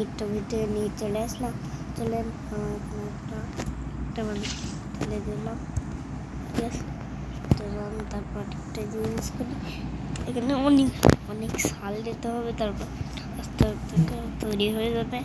একটা ভিতরে নিয়ে চলে আসলাম। চলেন একটা তুলে দিলাম। ঠিক আছে, তারপর একটা জিনিস করি, এখানে অনেক অনেক সাল দিতে হবে, তারপর আস্তে আস্তে তৈরি হয়ে যাবে।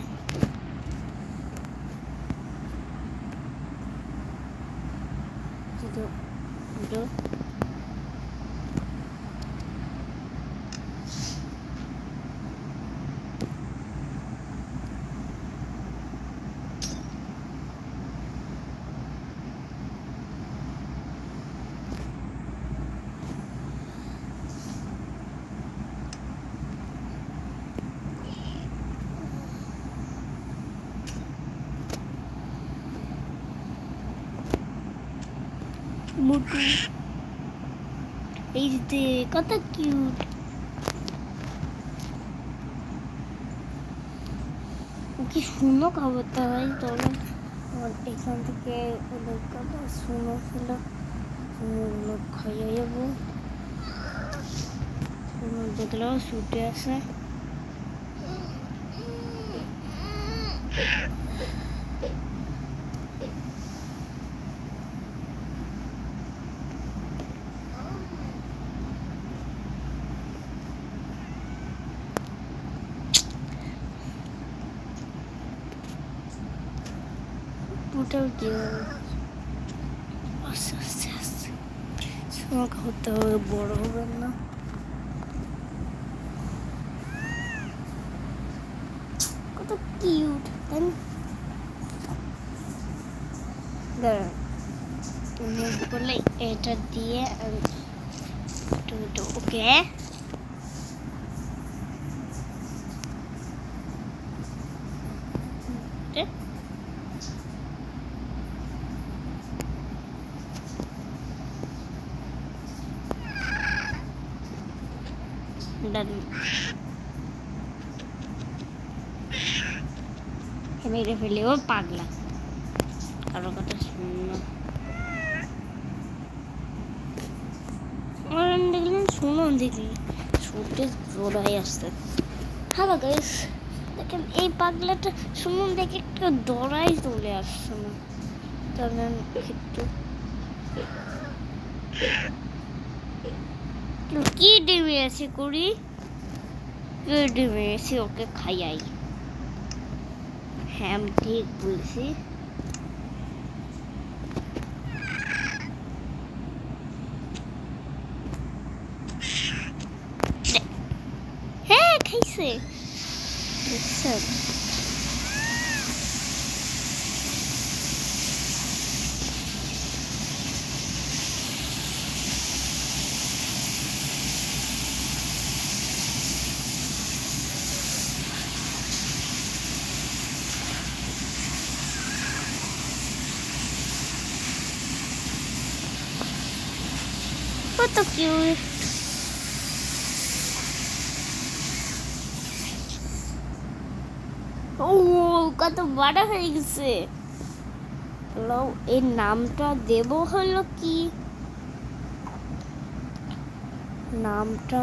মোটু এই যে কত কিউট, কি শুনো খাবারটা হয়। তখন এখান থেকে ওদের কথা শুনো ছিল, শুনোগুলো খাইয়ে যাবো। শুনো দেখলেও ছুটে আসে। ওটাও কি আস্তে আস্তে আস্তে আমাকে হতে হবে, বড় হবেন না। কত কিউট, তাই না? দাঁড়ান বলে এটা দিয়ে ওকে মেরে ফেলে। ও পাগলা, কারো কথা শুনো দেখলেন, শুনো দেখলেন ছুটে জোড়াই আসতে। হ্যালো গাইস, দেখেন এই পাগলাটা শুনুন দেখে একটু দৌড়াই চলে আসছে না। কারণ একটু কি ডিমে আছে করি, কি ডিমে আছে ওকে খাইয়াই। হ্যাঁ আমি ঠিক বলছি। হ্যাঁ খাইছে, দেখছেন? কত কিউট। ও কত বড় হয়ে গেছে। এর নামটা দেব হলো কি, নামটা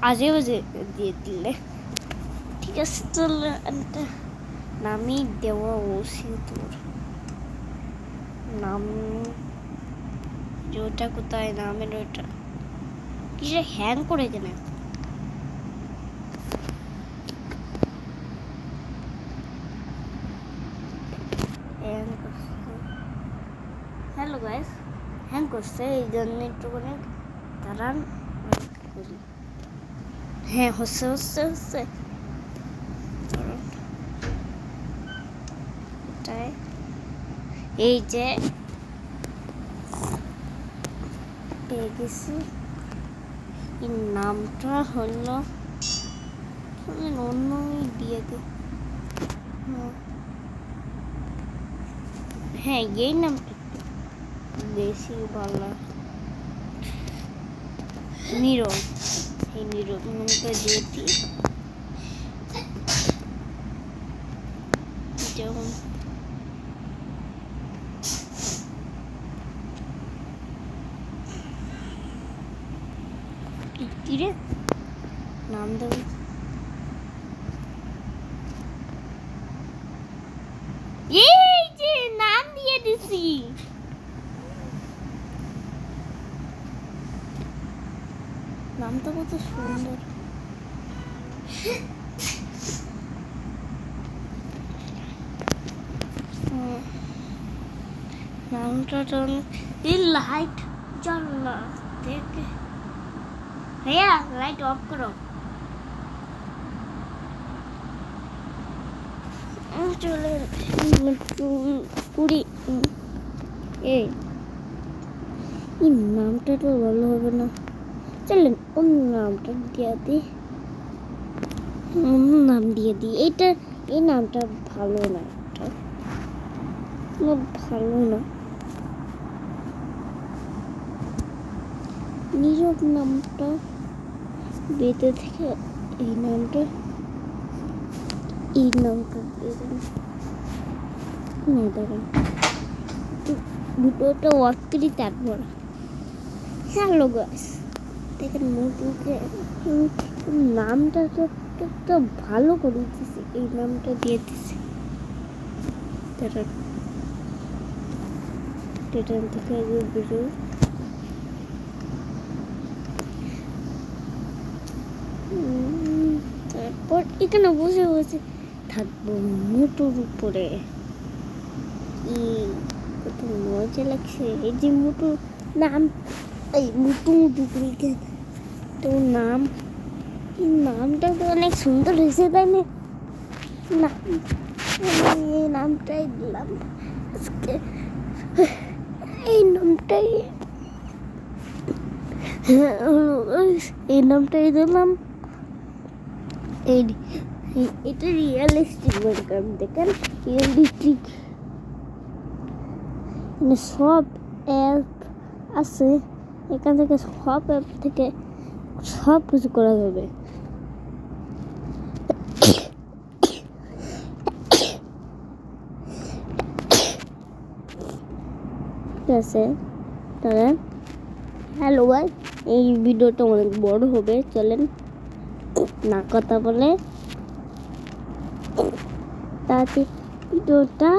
আজে বাজে দিয়ে দিলে ঠিক আছে। চল নামই দেওয়া উচিত। তোর নাম ওটা কোথায়, নামের ওটা কিসে হ্যাং করে কেন? হ্যালো গাইস, হ্যাং করছে এই জন্য একটুখানি দাঁড়ান করি। হ্যাঁ হচ্ছে হচ্ছে হচ্ছে এই যে পেয়ে গেছি। এর নামটা হলো অন্য দিয়ে দে। হ্যাঁ এই নামটা বেশি ভালো, নীরব। এই নীরব নামটা দিয়ে দিই। যেমন কিরে নাম দেব, নামটা কত সুন্দর। নামটা তো এই লাইট জ্বল না দেখে। ভাইয়া লাইট অফ করো। চলে কুড়ি। এই নামটা তো ভালো হবে না, চলেন অন্য নামটা দিয়ে দিই। অন্য নাম দিয়ে দিই। এই নামটা ভালো না, এটা ভালো না। নীরব নামটা বেঁধে থেকে এই নামটা দিয়ে দেন। না দাঁড়ান, ভিডিওটা ওয়ার্করি তারপর। হ্যালো গাইস, দেখেন মুখে নামটা তো একটা ভালো করে দিয়েছি, এই নামটা দিয়ে দিছি। টেটান থেকে বেরো। তারপর এখানে বসে বসে থাকবো মোটর উপরে। কত মজা লাগছে। এই যে মোটর নাম, এই মুটু করে তো নাম, এই নামটা তো অনেক সুন্দর হয়েছে, তাই না? এই নামটাই দিলাম আজকে, এই নামটাই দিলাম। এটা রিয়েলিস্টিক ওয়েলকাম, দেখেন রিয়েলিস্টিক। সব অ্যাপ আছে, এখান থেকে সব অ্যাপ থেকে সব কিছু করা যাবে। ঠিক আছে, তাহলে হ্যালো গাইস, এই ভিডিওটা অনেক বড় হবে, চলেন না কথা বলে তাতে ভিডিওটা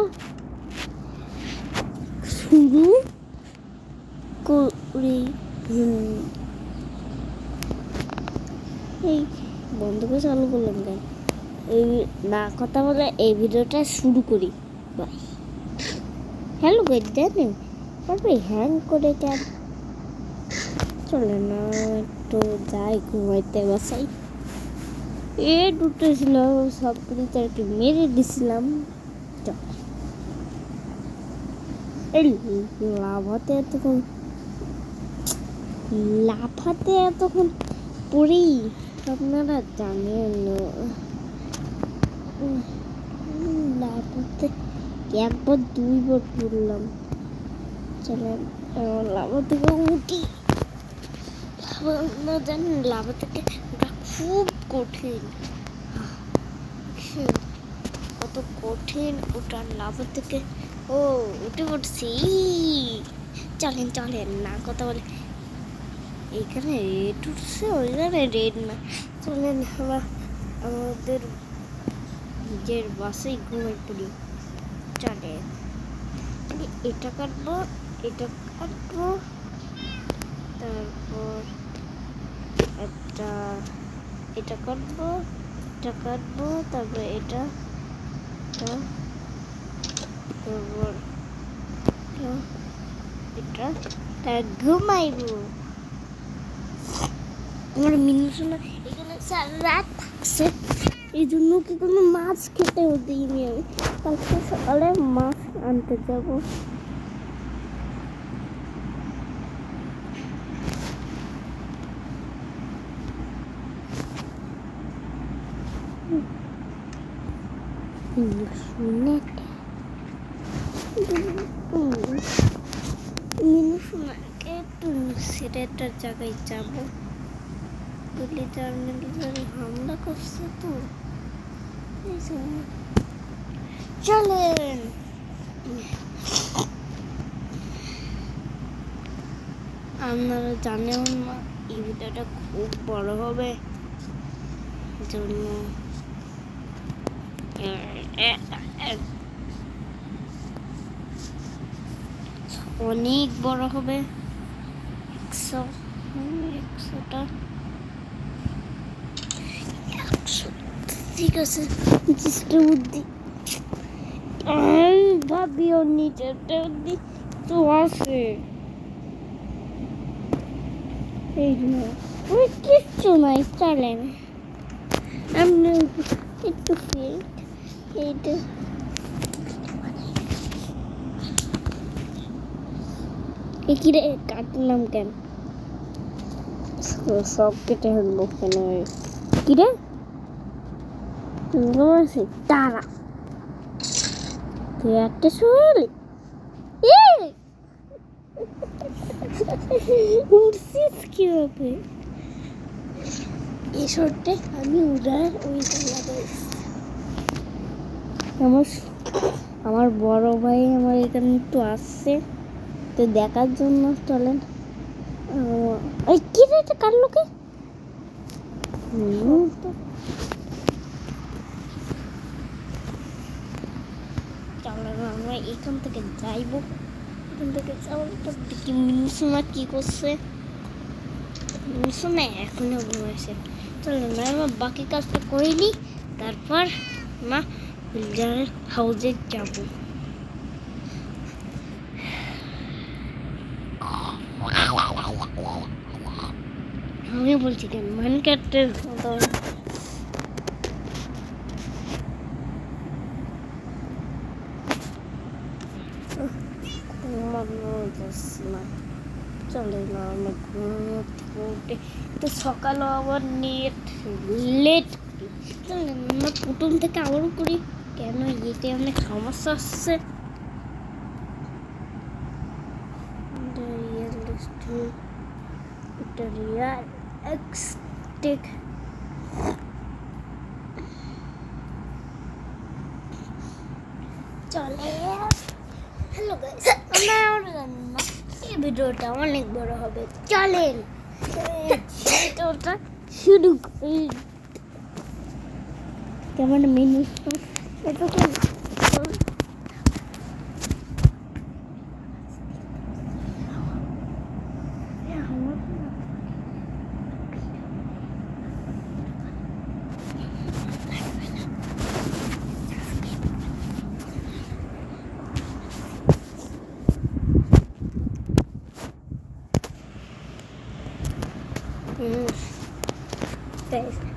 শুরু করি। এই বন্ধ করে চালু করলাম কেন? এই না কথা বলে এই ভিডিওটা শুরু করি। বাই। হ্যালো গাইস, জানেন তারপরে হ্যাং করে কেন? চলে না, একটু যাই ঘুমাইতে বাসাই। দুটো ছিল, সব কিছু মেরে দিছিলাম। এই লাফাতে এতক্ষণ পড়েই আপনারা জানেন, লাফাতে একবার দুইবার পড়লাম। চলেন লাভা থেকে উঠি। না জানেন লাভা থেকে ওটা খুব কঠিন, কত কঠিন ওটা লাভা থেকে। ও উঠে পড়ছি। চলেন না কথা বলে, এইখানে রেড উঠছে, ওইখানে রেড না। চলেন আমাদের নিজের বাসেই ঘুমাই পড়ি। চলে এটা কাটবো, তারপর এটা কাটবো, তারপর এটা তারপর তার ঘুমাইবো। আমার মিনুসোনা এখানে সারা রাত থাকছে, এই জন্য কি কোনো মাছ খেতেও দিইনি আমি। কালকে সকালে মাছ আনতে যাবো। মিনুসোনাকে একটু সিলেটের জায়গায় যাবো, গুলি জার্নালিজমে হামলা করছে তো, চলেন। আপনারা জানেন না এই ভিডিওটা খুব বড় হবে, জন্য অনেক বড় হবে। 100টা ঠিক আছে, চেষ্টা বুদ্ধি ভাবিও নিচেরটা বুদ্ধি তো আছে। এই না ওই কিচ্ছু নাই, চলেন আমি একটু ফিল্ড এইটা কিরে কাটলাম কেন? সব কেটে হলো কেন? কিরে আছে তারা তুই একটা শুনলি উঠছিস কিভাবে? এই শর্টে আমি উড়ার ওই আমার বড় ভাই আমার এখানে একটু আসছে তো দেখার জন্য। চলেন ওই কি রে এটা কার লোকে চলেন আমরা এখান থেকে যাইবো। এখান থেকে যাওয়ার দেখি মিনুসোনা কি করছে। মিনুসোনা এখনো ঘুমাইছে। চলেন আমরা বাকি কাজটা করে নিই, তারপর মা বিল্ডারের হাউসে যাব। আমি বলছি কেন মাইনক্রাফটের চলে না আমরা ঘুমোতে তো সকালও আবার নেট লেট চলে আমরা প্রথম থেকে আবারও করি। কেন এতে অনেক সমস্যা আসছে। রিয়াল এক্সটেক চলে। হ্যালো গাইস, আমরা এই ভিডিওটা অনেক বড় হবে, চলেন ভিডিওটা শুরু করি। কেমন মিনিট এটা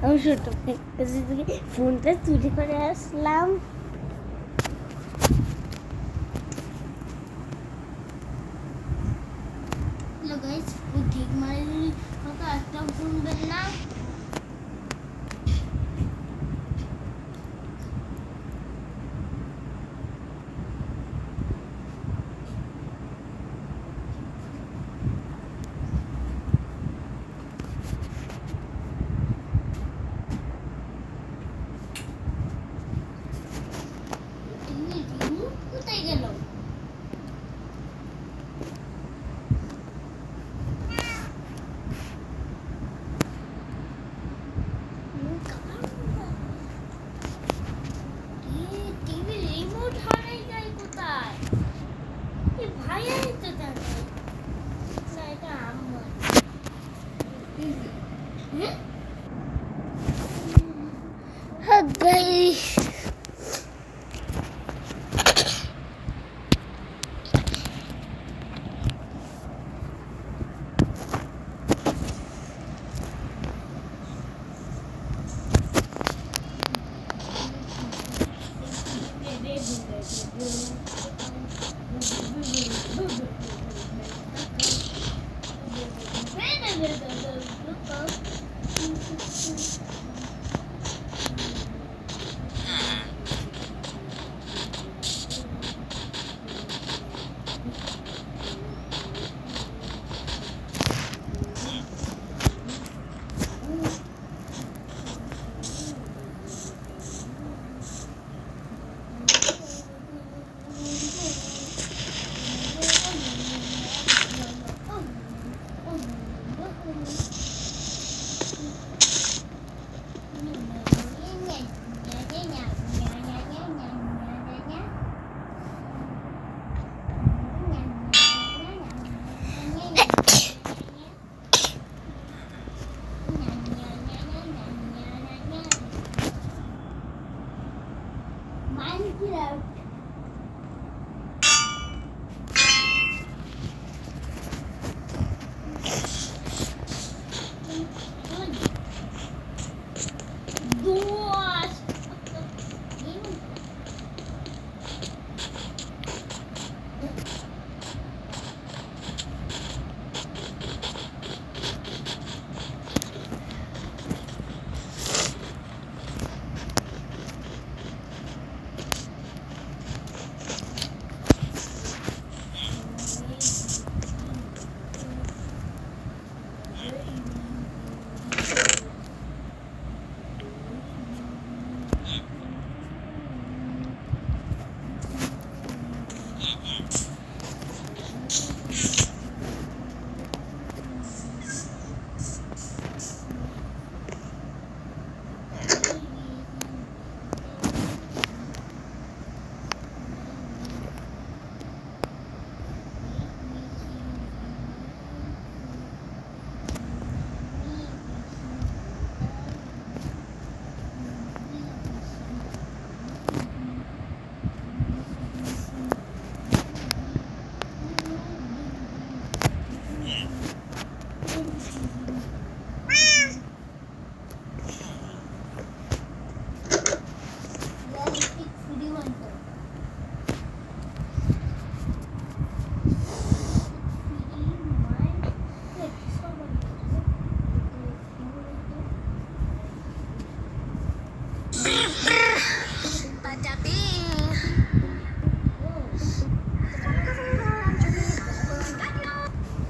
আমি ছোট ফোনটা চুরি করে আসলাম। ঠিক মারি একটা শুনবেন না। Guys,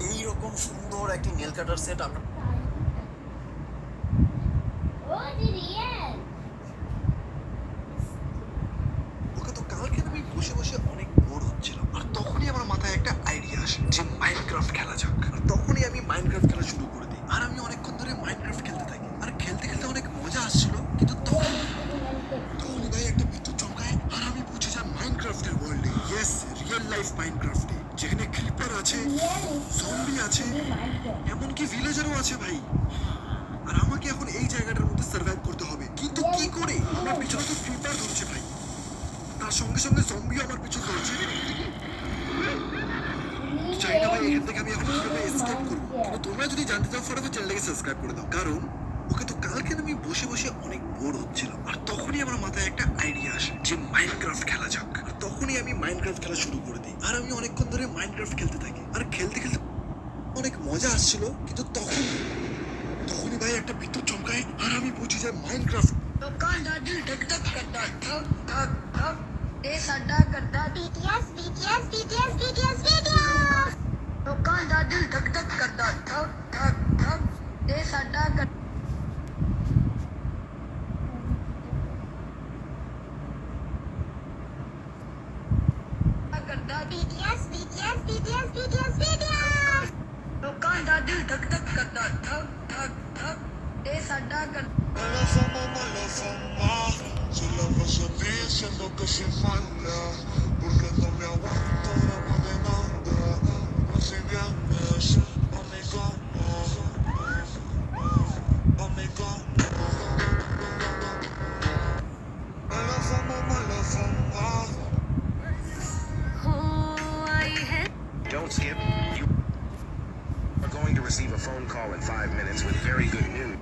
এইরকম সুন্দর একটি নেল কাটার সেট আমরা ওকে তো কালকে আমি বসে বসে অনেক বোর হচ্ছিলাম আর তখনই আমার মাথায় একটা আইডিয়া আসে যে মাইনক্রাফট খেলা যাক আর তখনই আমি মাইনক্রাফট খেলা শুরু করে দিই আর আমি অনেকক্ষণ ধরে মাইনক্রাফট খেলতে থাকি আর খেলতে খেলতে অনেক মজা আসছিল কিন্তু তখনই ভাই একটা বিদ্যুৎ চমকায় আর আমি পৌঁছে যাই মাইনক্রাফটের ওয়ার্ল্ডে ইয়েস রিয়েল লাইফ মাইনক্রাফটে যেখানে ক্রিপার আছে জম্বি আছে এমনকি ভিলেজারও আছে ভাই আর আমাকে এখন এই জায়গাটার মধ্যে সার্ভাইভ করতে হবে কিন্তু কি করে আমার পিছনে তো ক্রিপার ধরছে ভাই তার সঙ্গে সঙ্গে জম্বিও আমার পিছন ধরছে চাই না ভাই এখান থেকে আমি এখন কিভাবে এসকেপ করবো কিন্তু তোমরা যদি জানতে চাও ফটাফট চ্যানেলটাকে সাবস্ক্রাইব করে দাও কারণ ওকে তো কালকে আমি বসে বসে অনেক বোর হচ্ছিলাম আর তখনই আমার মাথায় একটা আইডিয়া আসে যে মাইনক্রাফট খেলা যাক আর তখনই আমি মাইনক্রাফট খেলা শুরু করে দিই আর আমি অনেকক্ষণ ধরে মাইনক্রাফট খেলতে থাকি আর খেলতে খেলতে অনেক মজা আসছিল কিন্তু তখনই ভাই একটা বিদ্যুৎ চমকায় আর আমি পৌঁছে যাই মাইনক্রাফট ਇਹ ਸਾਡਾ ਕਰਦਾ BTS BTS BTS BTS BTS ਲੋਕਾਂ ਦਾ ਦਿਲ ਧਕ ਧਕ ਕਰਦਾ ਧਕ ਧਕ ਧਕ ਇਹ ਸਾਡਾ ਕਰਦਾ BTS BTS BTS BTS BTS ਲੋਕਾਂ ਦਾ ਦਿਲ ਧਕ ਧਕ ਕਰਦਾ ਧਕ ਧਕ ਧਕ ਇਹ ਸਾਡਾ Malafama, si la vas a diciendo que soy mala, porque no me aguanto la demanda, no si vienes a mi cama, a mi cama. Malafama. Don't skip. You are going to receive a phone call in 5 minutes with very good news.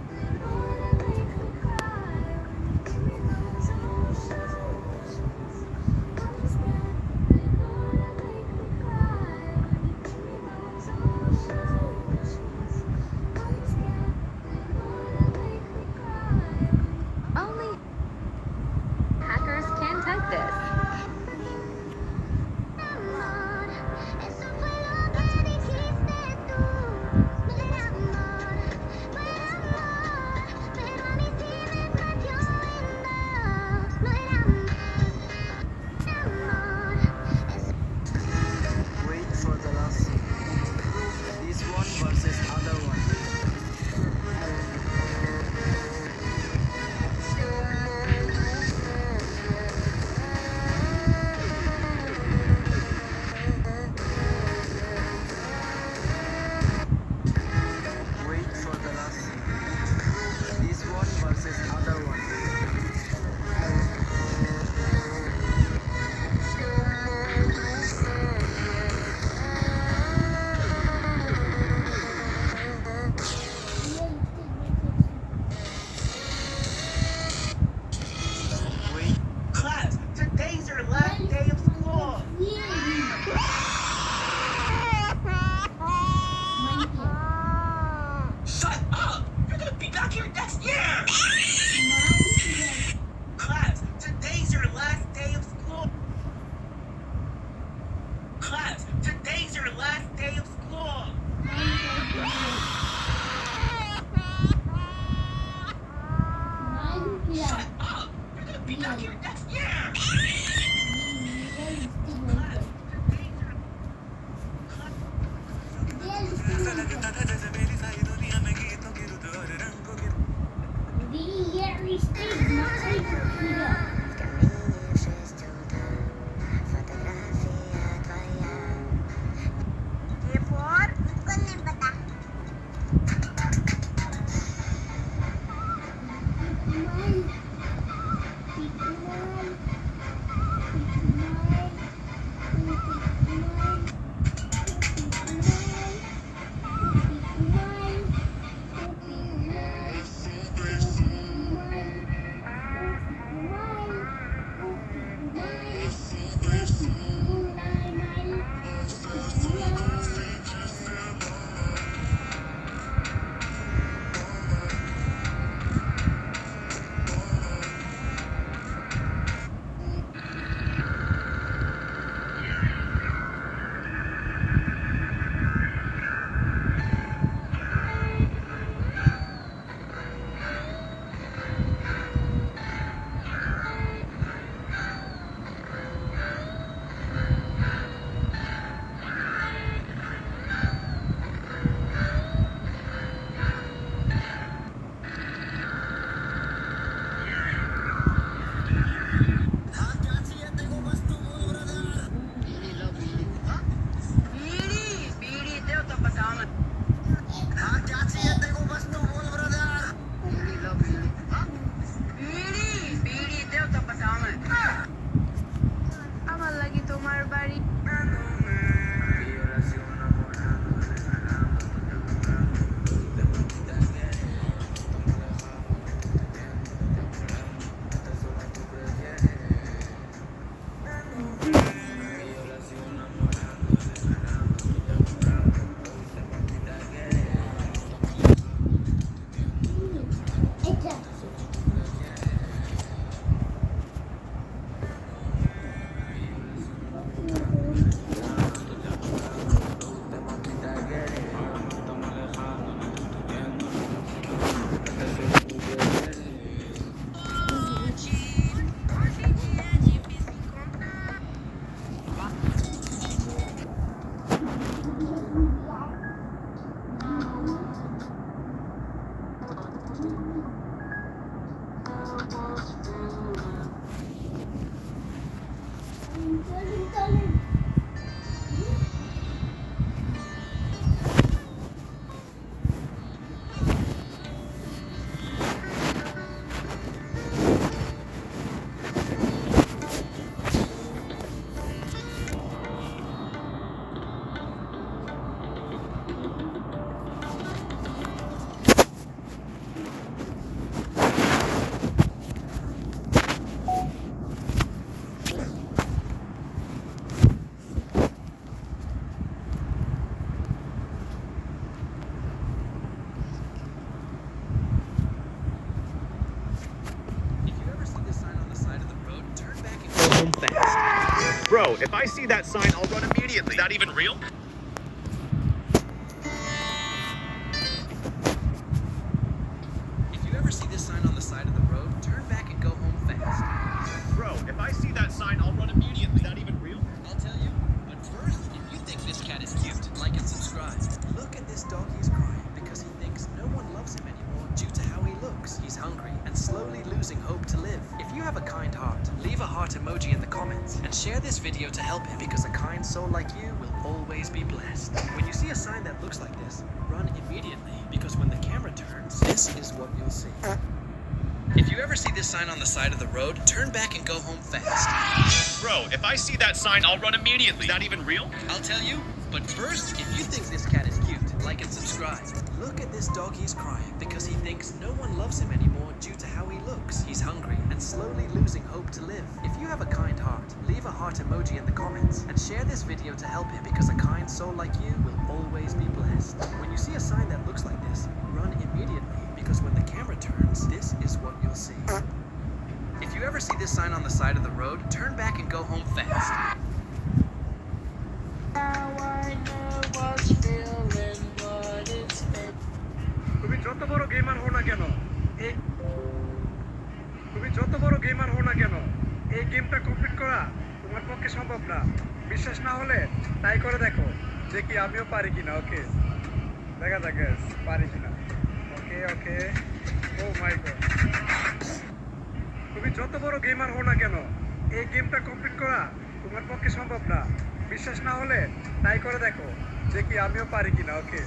Only hackers can type this. Wait for the last scene. This one versus other one. बीड़ी दे तो पटांग बीड़ी दे तो पटांग আমার লাগি তোমার বাড়ি home fast. Bro, if I see that sign, I'll run immediately. Is that even real? If you ever see this sign on the side of the road, turn back and go home fast. Bro, if I see that sign, I'll run immediately. Is that even real? I'll tell you. But first, if you think this cat is cute, like and subscribe. Look at this dog, he's crying because he thinks no one loves him anymore due to how he looks. He's hungry and slowly losing hope to live. If you have a kind heart, leave a heart emoji in the comments and share this video to help him because a kind soul like you will always be blessed. When you see a sign that looks like this, run immediately because when the camera turns, this is what you'll see. If you ever see this sign on the side of the road, turn back and go home fast. Bro, if I see that sign, I'll run immediately. Is that even real? I'll tell you, but first, if you think this cat is cute, like and subscribe. Look at this dog, he's crying because he thinks no one loves him anymore due to how he looks. He's hungry and slowly losing hope to live. If you have a kind heart, leave a heart emoji in the comments and share this video to help him because a kind soul like you will always be blessed. When you see a sign that looks like this, run immediately because when the camera turns, this is what you'll see. If you ever see this sign on the side of the road, turn back and go home fast. তুমি যত বড় gamer হও না কেন তুমি যত বড় gamer হও না কেন, এই গেমটা কমপ্লিট করা তোমার পক্ষে সম্ভব না। বিশ্বাস না হলে তাই করে দেখো যে কি আমিও পারি কিনা। ওকে, দেখা যাক guys, পারি কিনা। ওকে ওকে, ও মাই গড। তুমি যত বড় গেমার হও না কেন, এই গেমটা কমপ্লিট করা তোমার পক্ষে সম্ভব না। বিশ্বাস না হলে তাই করে দেখো যে কি আমিও পারি কিনা। ওকে,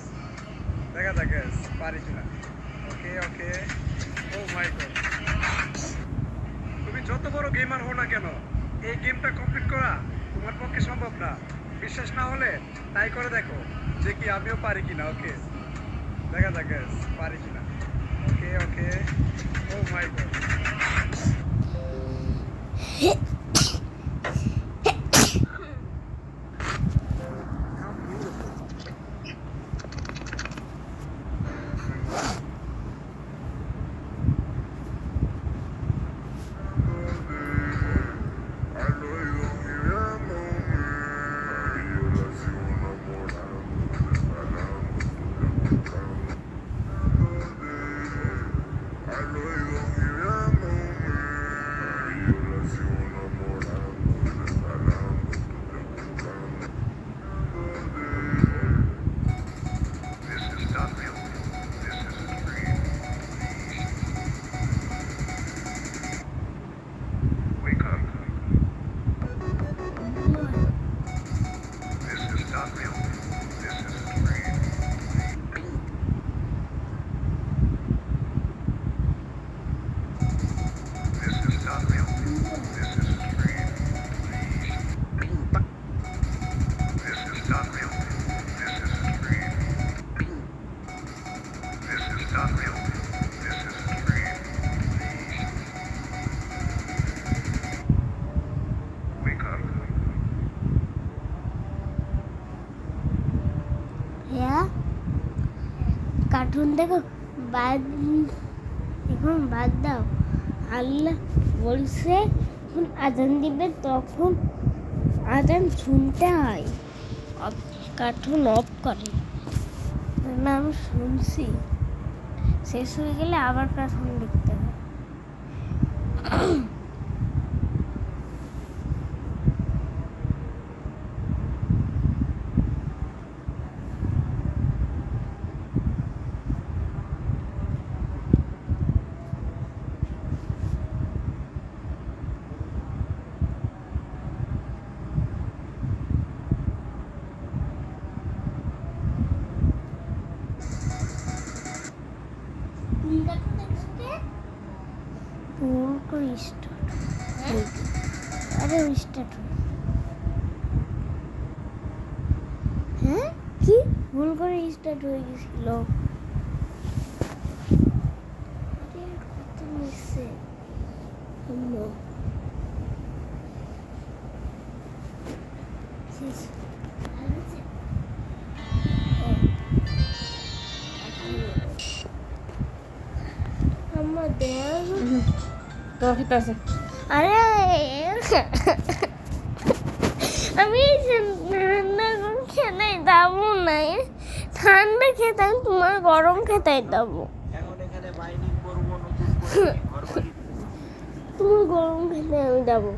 দেখা যাক guys, পারি কিনা। ওকে ওকে, ও মাই গড। তুমি যত বড় গেমার হও না কেন, এই গেমটা কমপ্লিট করা তোমার পক্ষে সম্ভব না। বিশ্বাস না হলে তাই করে দেখো যে কি আমিও পারি কিনা। ওকে, দেখা যাক guys, পারি কিনা। ওকে ওকে, ও মাই গড। কার্টুন দেখো, বাদ এখন বাদ দাও। আল্লাহ বলছে যখন আজান দিবে তখন আজান শুনতে হয়, কার্টুন অফ করে না। আমি শুনছি, শেষ হয়ে গেলে আবার কার্টুন দেখতে হয়। আরে স্টার্ট, হ্যাঁ কি ভুল করে স্টার্ট হয়ে গেছিল। কত মিশছে আরে আমি ঠান্ডা খেতে যাবো না, ঠান্ডা খেতে তোমার গরম খেতে যাবো। তোমার গরম খেতে আমি যাবো।